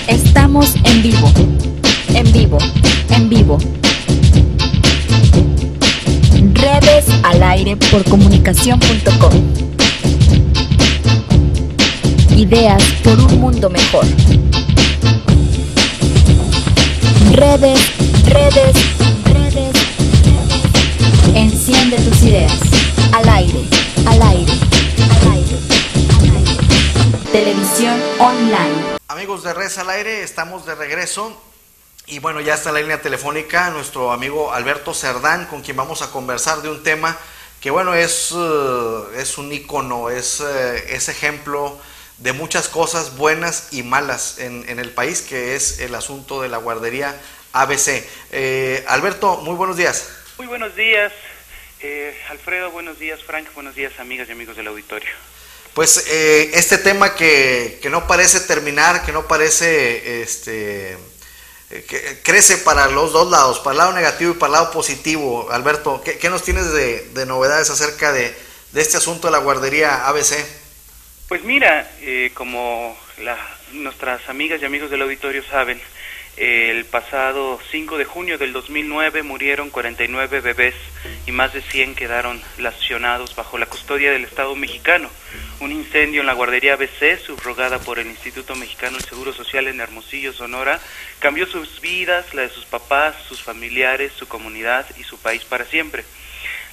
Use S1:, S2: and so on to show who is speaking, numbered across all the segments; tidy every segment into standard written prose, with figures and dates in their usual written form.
S1: Estamos en vivo, en vivo, en vivo. Redes al aire por comunicación.com. Ideas por un mundo mejor. Redes, redes, redes, redes. Enciende tus ideas. Al aire, al aire, al aire, al aire. Televisión online.
S2: Amigos de Redes al Aire, estamos de regreso y bueno, ya está en la línea telefónica nuestro amigo Alberto Cerdán, con quien vamos a conversar de un tema que bueno, es un ícono, es ejemplo de muchas cosas buenas y malas en el país, que es el asunto de la guardería ABC. Alberto, muy buenos días.
S3: Muy buenos días, Alfredo, buenos días, Frank, buenos días, amigas y amigos del auditorio.
S2: Pues este tema que no parece terminar, que no parece, que crece para los dos lados, para el lado negativo y para el lado positivo. Alberto, ¿qué nos tienes de novedades acerca de este asunto de la guardería ABC?
S3: Pues mira, como nuestras amigas y amigos del auditorio saben, el pasado 5 de junio del 2009 murieron 49 bebés y más de 100 quedaron lesionados bajo la custodia del Estado mexicano. Un incendio en la guardería ABC, subrogada por el Instituto Mexicano del Seguro Social en Hermosillo, Sonora, cambió sus vidas, la de sus papás, sus familiares, su comunidad y su país para siempre.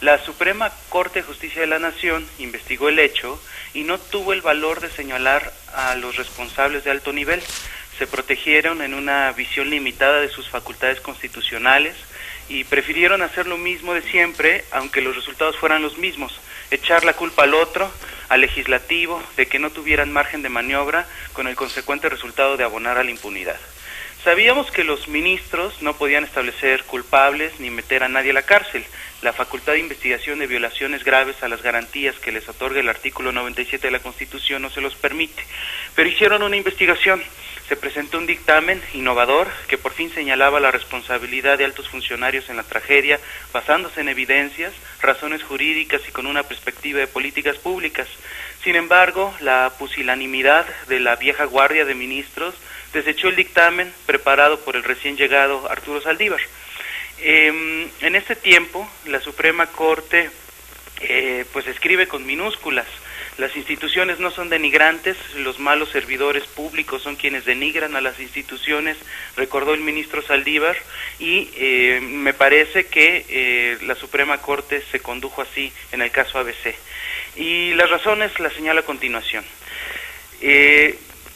S3: La Suprema Corte de Justicia de la Nación investigó el hecho y no tuvo el valor de señalar a los responsables de alto nivel. Se protegieron en una visión limitada de sus facultades constitucionales y prefirieron hacer lo mismo de siempre, aunque los resultados fueran los mismos, echar la culpa al otro, al legislativo, de que no tuvieran margen de maniobra, con el consecuente resultado de abonar a la impunidad. Sabíamos que los ministros no podían establecer culpables ni meter a nadie a la cárcel. La facultad de investigación de violaciones graves a las garantías que les otorga el artículo 97 de la Constitución no se los permite. Pero hicieron una investigación. Se presentó un dictamen innovador que por fin señalaba la responsabilidad de altos funcionarios en la tragedia, basándose en evidencias, razones jurídicas y con una perspectiva de políticas públicas. Sin embargo, la pusilanimidad de la vieja guardia de ministros desechó el dictamen preparado por el recién llegado Arturo Saldívar. En este tiempo, la Suprema Corte pues escribe con minúsculas: las instituciones no son denigrantes, los malos servidores públicos son quienes denigran a las instituciones, recordó el ministro Saldívar, y me parece que la Suprema Corte se condujo así en el caso ABC. Y las razones las señalo a continuación.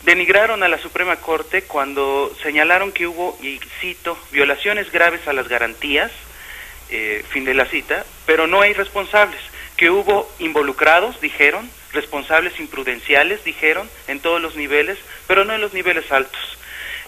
S3: Denigraron a la Suprema Corte cuando señalaron que hubo, y cito, violaciones graves a las garantías, fin de la cita, pero no hay responsables, que hubo involucrados, dijeron, responsables imprudenciales, dijeron, en todos los niveles, pero no en los niveles altos,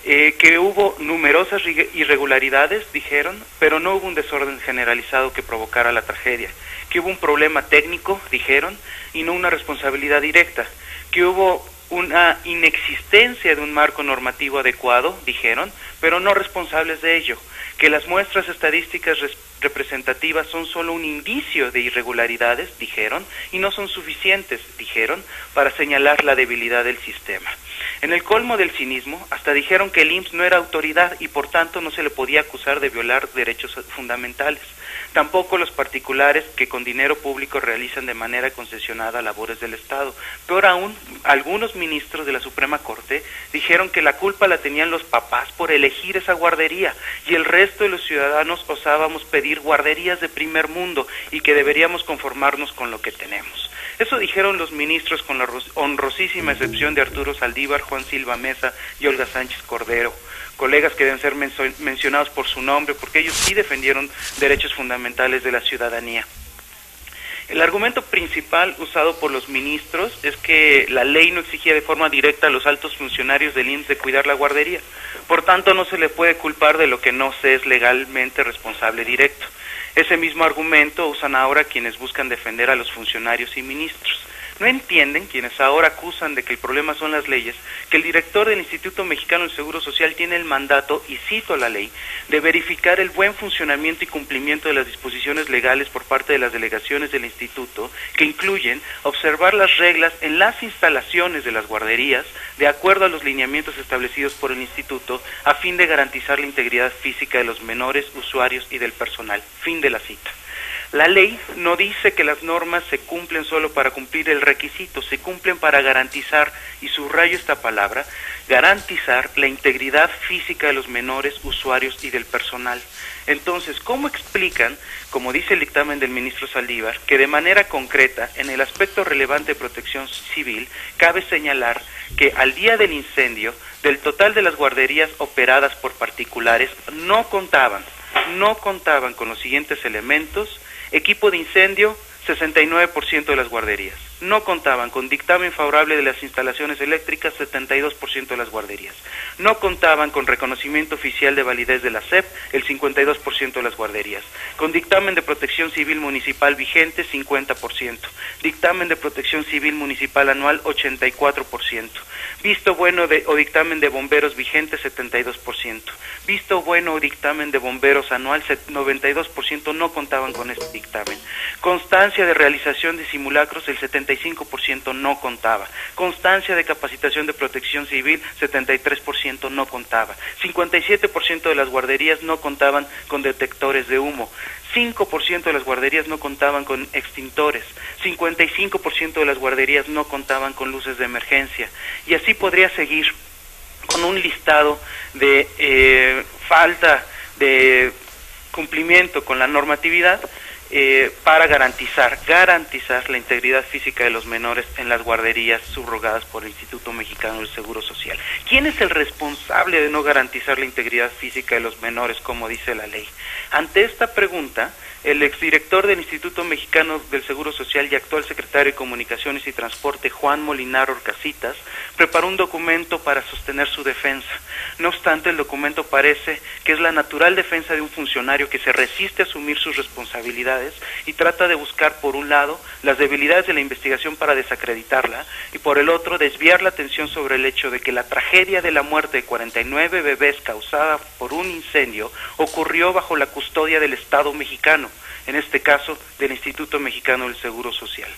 S3: que hubo numerosas irregularidades, dijeron, pero no hubo un desorden generalizado que provocara la tragedia, que hubo un problema técnico, dijeron, y no una responsabilidad directa, que hubo una inexistencia de un marco normativo adecuado, dijeron, pero no responsables de ello, que las muestras estadísticas representativas son solo un indicio de irregularidades, dijeron, y no son suficientes, dijeron, para señalar la debilidad del sistema. En el colmo del cinismo, hasta dijeron que el IMSS no era autoridad y por tanto no se le podía acusar de violar derechos fundamentales. Tampoco los particulares que con dinero público realizan de manera concesionada labores del Estado. Peor aún, algunos ministros de la Suprema Corte dijeron que la culpa la tenían los papás por elegir esa guardería y el resto de los ciudadanos osábamos pedir guarderías de primer mundo y que deberíamos conformarnos con lo que tenemos. Eso dijeron los ministros, con la honrosísima excepción de Arturo Saldívar, Juan Silva Mesa y Olga Sánchez Cordero, colegas que deben ser mencionados por su nombre porque ellos sí defendieron derechos fundamentales de la ciudadanía. El argumento principal usado por los ministros es que la ley no exigía de forma directa a los altos funcionarios del IMSS de cuidar la guardería, por tanto no se le puede culpar de lo que no se es legalmente responsable directo. Ese mismo argumento usan ahora quienes buscan defender a los funcionarios y ministros. No entienden, quienes ahora acusan de que el problema son las leyes, que el director del Instituto Mexicano del Seguro Social tiene el mandato, y cito la ley, de verificar el buen funcionamiento y cumplimiento de las disposiciones legales por parte de las delegaciones del instituto, que incluyen observar las reglas en las instalaciones de las guarderías, de acuerdo a los lineamientos establecidos por el instituto, a fin de garantizar la integridad física de los menores, usuarios y del personal. Fin de la cita. La ley no dice que las normas se cumplen solo para cumplir el requisito, se cumplen para garantizar, y subrayo esta palabra, garantizar la integridad física de los menores, usuarios y del personal. Entonces, ¿cómo explican, como dice el dictamen del ministro Saldívar, que de manera concreta, en el aspecto relevante de protección civil, cabe señalar que al día del incendio, del total de las guarderías operadas por particulares, no contaban con los siguientes elementos: equipo de incendio, 69% de las guarderías. No contaban con dictamen favorable de las instalaciones eléctricas, 72% de las guarderías. No contaban con reconocimiento oficial de validez de la SEP, el 52% de las guarderías. Con dictamen de protección civil municipal vigente, 50%. Dictamen de protección civil municipal anual, 84%. Visto bueno o dictamen de bomberos vigente, 72%. Visto bueno o dictamen de bomberos anual, 92% no contaban con este dictamen. Constancia de realización de simulacros, el 75% no contaba. Constancia de capacitación de protección civil, 73% no contaba. 57% de las guarderías no contaban con detectores de humo. 5% de las guarderías no contaban con extintores, 55% de las guarderías no contaban con luces de emergencia, y así podría seguir con un listado de falta de cumplimiento con la normatividad para garantizar la integridad física de los menores en las guarderías subrogadas por el Instituto Mexicano del Seguro Social. ¿Quién es el responsable de no garantizar la integridad física de los menores, como dice la ley? Ante esta pregunta, el exdirector del Instituto Mexicano del Seguro Social y actual secretario de Comunicaciones y Transporte, Juan Molinar Orcasitas, preparó un documento para sostener su defensa. No obstante, el documento parece que es la natural defensa de un funcionario que se resiste a asumir sus responsabilidades y trata de buscar, por un lado, las debilidades de la investigación para desacreditarla, y por el otro, desviar la atención sobre el hecho de que la tragedia de la muerte de 49 bebés causada por un incendio ocurrió bajo la custodia del Estado mexicano, en este caso del Instituto Mexicano del Seguro Social.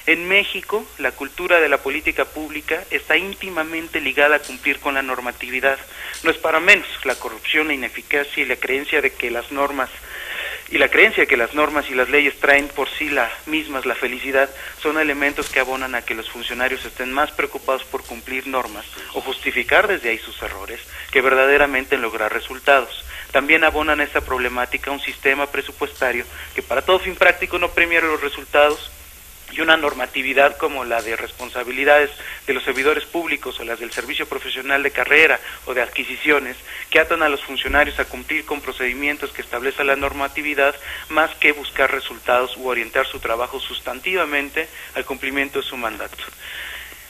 S3: En México, la cultura de la política pública está íntimamente ligada a cumplir con la normatividad. No es para menos, la corrupción, la ineficacia y la creencia de que las normas y las leyes traen por sí mismas la felicidad son elementos que abonan a que los funcionarios estén más preocupados por cumplir normas o justificar desde ahí sus errores que verdaderamente en lograr resultados. También abonan a esta problemática un sistema presupuestario que para todo fin práctico no premia los resultados, y una normatividad como la de responsabilidades de los servidores públicos o las del servicio profesional de carrera o de adquisiciones, que atan a los funcionarios a cumplir con procedimientos que establece la normatividad, más que buscar resultados u orientar su trabajo sustantivamente al cumplimiento de su mandato.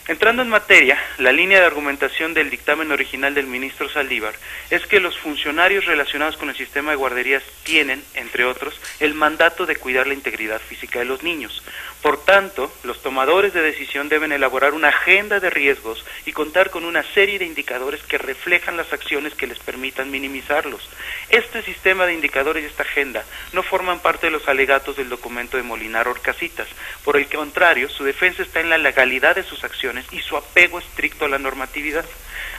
S3: Entrando en materia, la línea de argumentación del dictamen original del ministro Saldívar es que los funcionarios relacionados con el sistema de guarderías tienen, entre otros, el mandato de cuidar la integridad física de los niños. Por tanto, los tomadores de decisión deben elaborar una agenda de riesgos y contar con una serie de indicadores que reflejan las acciones que les permitan minimizarlos. Este sistema de indicadores y esta agenda no forman parte de los alegatos del documento de Molinar Orcasitas. Por el contrario, su defensa está en la legalidad de sus acciones y su apego estricto a la normatividad.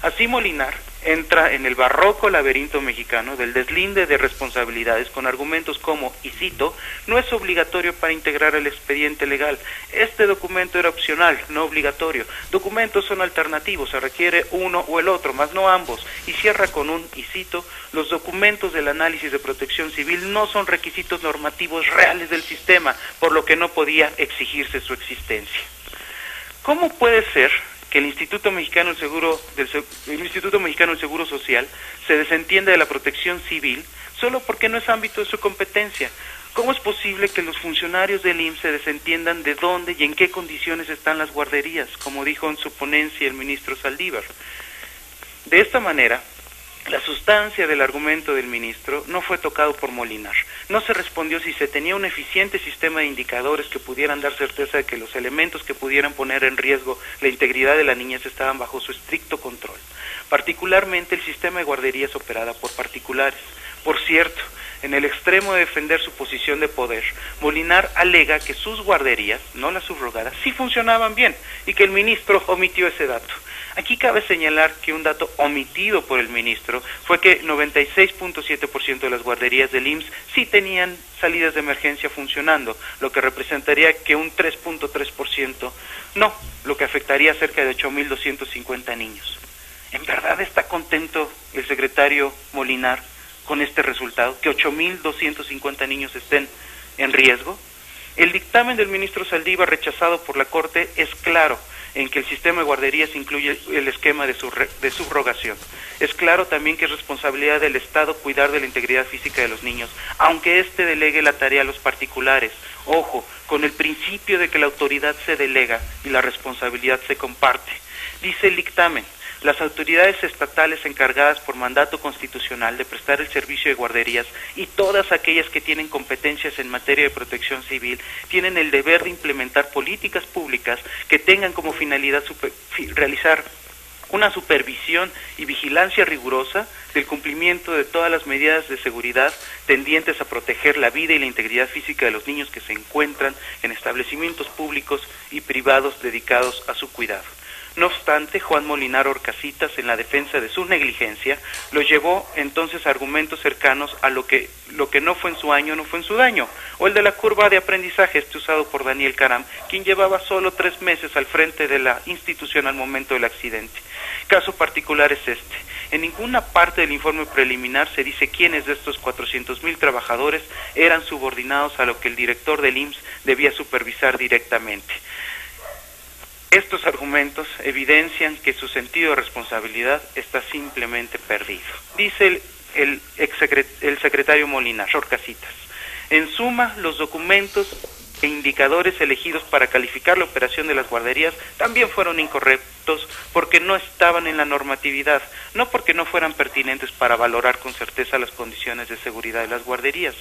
S3: Así Molinar entra en el barroco laberinto mexicano del deslinde de responsabilidades con argumentos como, y cito, no es obligatorio para integrar el expediente legal. Este documento era opcional, no obligatorio. Documentos son alternativos, se requiere uno o el otro, mas no ambos. Y cierra con un, y cito, los documentos del análisis de protección civil no son requisitos normativos reales del sistema, por lo que no podía exigirse su existencia. ¿Cómo puede ser que el Instituto Mexicano del Seguro Social se desentienda de la protección civil solo porque no es ámbito de su competencia? ¿Cómo es posible que los funcionarios del IMSS se desentiendan de dónde y en qué condiciones están las guarderías, como dijo en su ponencia el ministro Saldívar? De esta manera, La sustancia del argumento del ministro no fue tocado por Molinar. No se respondió si se tenía un eficiente sistema de indicadores que pudieran dar certeza de que los elementos que pudieran poner en riesgo la integridad de la niñez estaban bajo su estricto control, particularmente el sistema de guarderías operada por particulares. Por cierto, en el extremo de defender su posición de poder, Molinar alega que sus guarderías, no las subrogadas, sí funcionaban bien y que el ministro omitió ese dato. Aquí cabe señalar que un dato omitido por el ministro fue que 96.7% de las guarderías del IMSS sí tenían salidas de emergencia funcionando, lo que representaría que un 3.3% no, lo que afectaría a cerca de 8.250 niños. ¿En verdad está contento el secretario Molinar con este resultado, que 8.250 niños estén en riesgo? El dictamen del ministro Saldívar, rechazado por la Corte, es claro en que el sistema de guarderías incluye el esquema de subrogación. Es claro también que es responsabilidad del Estado cuidar de la integridad física de los niños, aunque éste delegue la tarea a los particulares. Ojo, con el principio de que la autoridad se delega y la responsabilidad se comparte. Dice el dictamen: las autoridades estatales encargadas por mandato constitucional de prestar el servicio de guarderías y todas aquellas que tienen competencias en materia de protección civil tienen el deber de implementar políticas públicas que tengan como finalidad realizar una supervisión y vigilancia rigurosa del cumplimiento de todas las medidas de seguridad tendientes a proteger la vida y la integridad física de los niños que se encuentran en establecimientos públicos y privados dedicados a su cuidado. No obstante, Juan Molinar Horcasitas, en la defensa de su negligencia, lo llevó entonces a argumentos cercanos a lo que no fue en su año, no fue en su daño, o el de la curva de aprendizaje usado por Daniel Caram, quien llevaba solo 3 meses al frente de la institución al momento del accidente. Caso particular es este. En ninguna parte del informe preliminar se dice quiénes de estos 400,000 trabajadores eran subordinados a lo que el director del IMSS debía supervisar directamente. Estos argumentos evidencian que su sentido de responsabilidad está simplemente perdido. Dice el secretario Molinar Horcasitas: en suma, los documentos e indicadores elegidos para calificar la operación de las guarderías también fueron incorrectos porque no estaban en la normatividad, no porque no fueran pertinentes para valorar con certeza las condiciones de seguridad de las guarderías.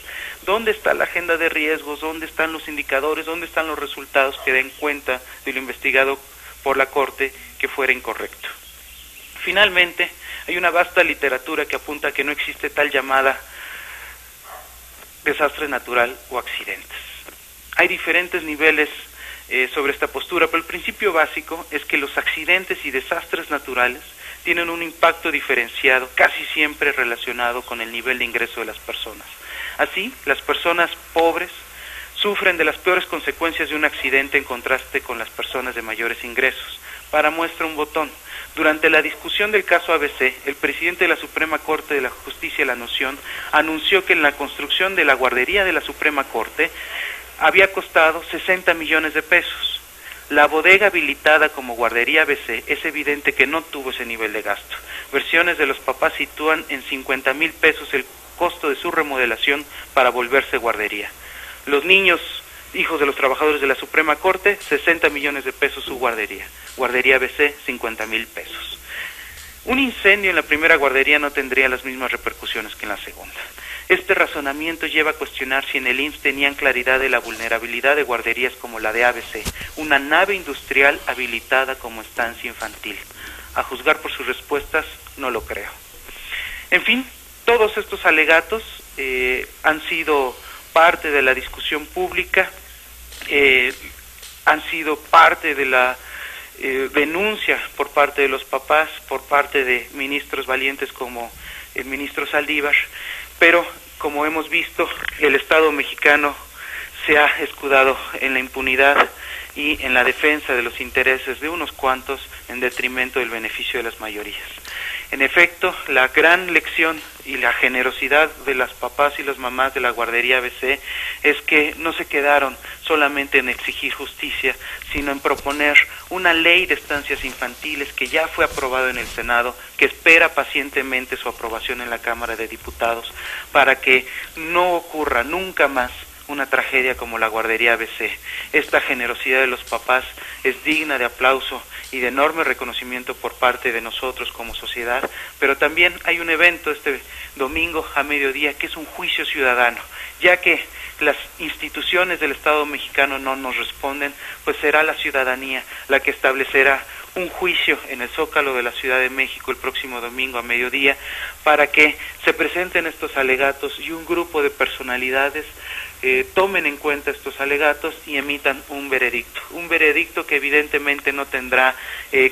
S3: ¿Dónde está la agenda de riesgos? ¿Dónde están los indicadores? ¿Dónde están los resultados que den cuenta de lo investigado por la Corte que fuera incorrecto? Finalmente, hay una vasta literatura que apunta a que no existe tal llamada desastre natural o accidentes. Hay diferentes niveles sobre esta postura, pero el principio básico es que los accidentes y desastres naturales tienen un impacto diferenciado, casi siempre relacionado con el nivel de ingreso de las personas. Así, las personas pobres sufren de las peores consecuencias de un accidente en contraste con las personas de mayores ingresos. Para muestra un botón: durante la discusión del caso ABC, el presidente de la Suprema Corte de la Justicia de la Nación anunció que en la construcción de la guardería de la Suprema Corte había costado 60 millones de pesos. La bodega habilitada como guardería ABC es evidente que no tuvo ese nivel de gasto. Versiones de los papás sitúan en 50,000 pesos el costo de su remodelación para volverse guardería. Los niños, hijos de los trabajadores de la Suprema Corte, 60 millones de pesos su guardería. Guardería ABC, 50,000 pesos. Un incendio en la primera guardería no tendría las mismas repercusiones que en la segunda. Este razonamiento lleva a cuestionar si en el IMSS tenían claridad de la vulnerabilidad de guarderías como la de ABC, una nave industrial habilitada como estancia infantil. A juzgar por sus respuestas, no lo creo. En fin, todos estos alegatos han sido parte de la discusión pública, han sido parte de la denuncia por parte de los papás, por parte de ministros valientes como el ministro Saldívar, pero como hemos visto, el Estado mexicano se ha escudado en la impunidad y en la defensa de los intereses de unos cuantos en detrimento del beneficio de las mayorías. En efecto, la gran lección y la generosidad de las papás y las mamás de la guardería ABC es que no se quedaron solamente en exigir justicia, sino en proponer una ley de estancias infantiles que ya fue aprobado en el Senado, que espera pacientemente su aprobación en la Cámara de Diputados, para que no ocurra nunca más una tragedia como la guardería ABC. Esta generosidad de los papás es digna de aplauso y de enorme reconocimiento por parte de nosotros como sociedad, pero también hay un evento este domingo a mediodía que es un juicio ciudadano, ya que las instituciones del Estado mexicano no nos responden, pues será la ciudadanía la que establecerá un juicio en el Zócalo de la Ciudad de México el próximo domingo a mediodía para que se presenten estos alegatos y un grupo de personalidades tomen en cuenta estos alegatos y emitan un veredicto que evidentemente no tendrá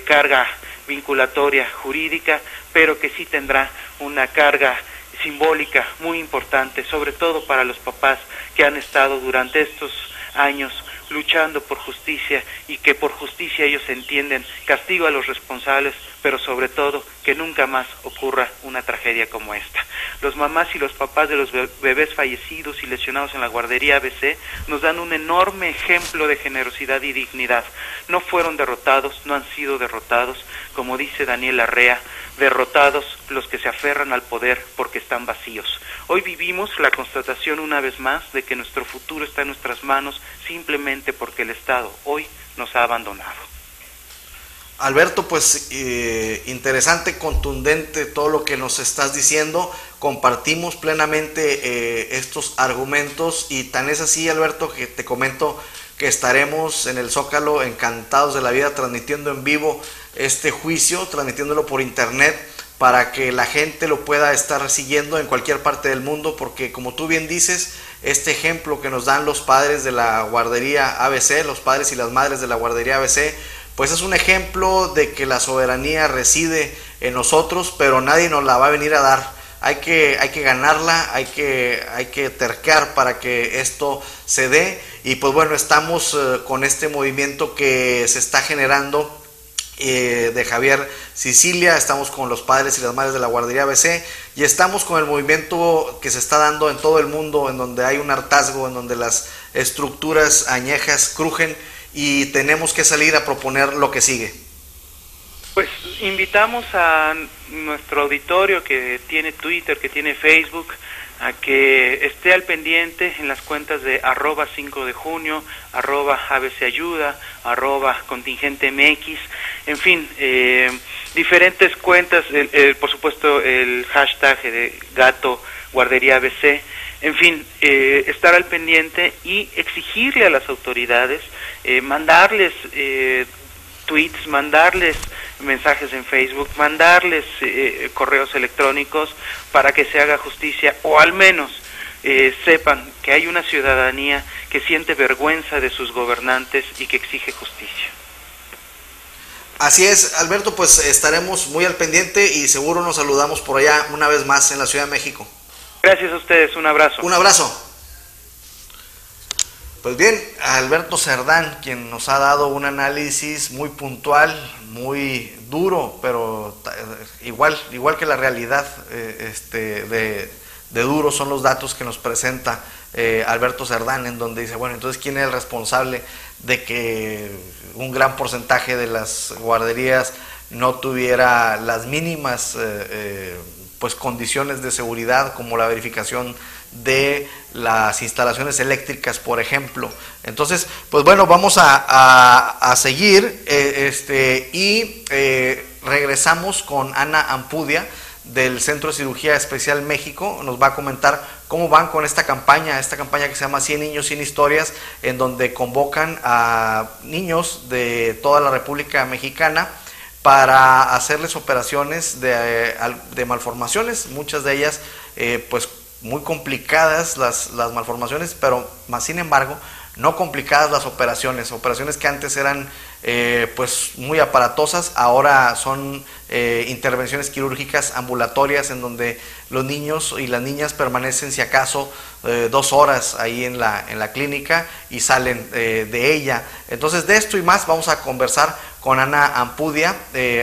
S3: carga vinculatoria jurídica, pero que sí tendrá una carga simbólica muy importante, sobre todo para los papás que han estado durante estos años luchando por justicia y que por justicia ellos entienden castigo a los responsables, pero sobre todo que nunca más ocurra una tragedia como esta. Los mamás y los papás de los bebés fallecidos y lesionados en la guardería ABC nos dan un enorme ejemplo de generosidad y dignidad. No fueron derrotados, no han sido derrotados, como dice Daniel Larrea, derrotados los que se aferran al poder porque están vacíos. Hoy vivimos la constatación una vez más de que nuestro futuro está en nuestras manos simplemente porque el Estado hoy nos ha abandonado.
S2: Alberto, pues interesante, contundente todo lo que nos estás diciendo, compartimos plenamente estos argumentos y tan es así, Alberto, que te comento que estaremos en el Zócalo encantados de la vida transmitiendo en vivo este juicio, transmitiéndolo por internet para que la gente lo pueda estar siguiendo en cualquier parte del mundo, porque como tú bien dices, este ejemplo que nos dan los padres de la guardería ABC, los padres y las madres de la guardería ABC, pues es un ejemplo de que la soberanía reside en nosotros, pero nadie nos la va a venir a dar. Hay que ganarla, hay que tercar para que esto se dé. Y pues bueno, estamos con este movimiento que se está generando de Javier Sicilia, estamos con los padres y las madres de la guardería ABC y estamos con el movimiento que se está dando en todo el mundo, en donde hay un hartazgo, en donde las estructuras añejas crujen y tenemos que salir a proponer lo que sigue.
S3: Pues invitamos a nuestro auditorio que tiene Twitter, que tiene Facebook, a que esté al pendiente en las cuentas de @5 de junio, @abcayuda, @contingentemx, en fin, diferentes cuentas, por supuesto el hashtag de Gato Guardería ABC, en fin, estar al pendiente y exigirle a las autoridades, mandarles tweets, mandarles mensajes en Facebook, mandarles correos electrónicos para que se haga justicia, o al menos sepan que hay una ciudadanía que siente vergüenza de sus gobernantes y que exige justicia.
S2: Así es, Alberto, pues estaremos muy al pendiente y seguro nos saludamos por allá una vez más en la Ciudad de México.
S3: Gracias a ustedes, un abrazo.
S2: Un abrazo. Pues bien, Alberto Cerdán, quien nos ha dado un análisis muy puntual, muy duro, pero igual que la realidad de duro son los datos que nos presenta Alberto Cerdán, en donde dice, bueno, entonces ¿quién es el responsable de que un gran porcentaje de las guarderías no tuviera las mínimas pues condiciones de seguridad, como la verificación de las instalaciones eléctricas, por ejemplo? Entonces, pues bueno, vamos a seguir y regresamos con Ana Ampudia del Centro de Cirugía Especial México. Nos va a comentar cómo van con esta campaña que se llama 100 niños, 100 historias, en donde convocan a niños de toda la República Mexicana para hacerles operaciones de malformaciones, muchas de ellas pues muy complicadas las malformaciones, pero más sin embargo no complicadas las operaciones que antes eran pues muy aparatosas, ahora son intervenciones quirúrgicas ambulatorias en donde los niños y las niñas permanecen si acaso 2 horas ahí en la clínica y salen de ella. Entonces de esto y más vamos a conversar con Ana Ampudia,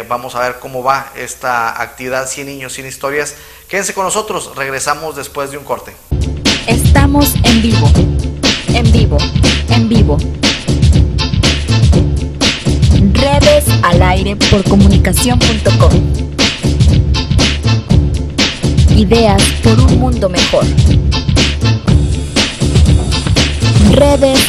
S2: vamos a ver cómo va esta actividad 100 niños, 100 historias. Quédense con nosotros, regresamos después de un corte.
S1: Estamos en vivo, en vivo, en vivo. Redes al aire por comunicación.com. Ideas por un mundo mejor. Redes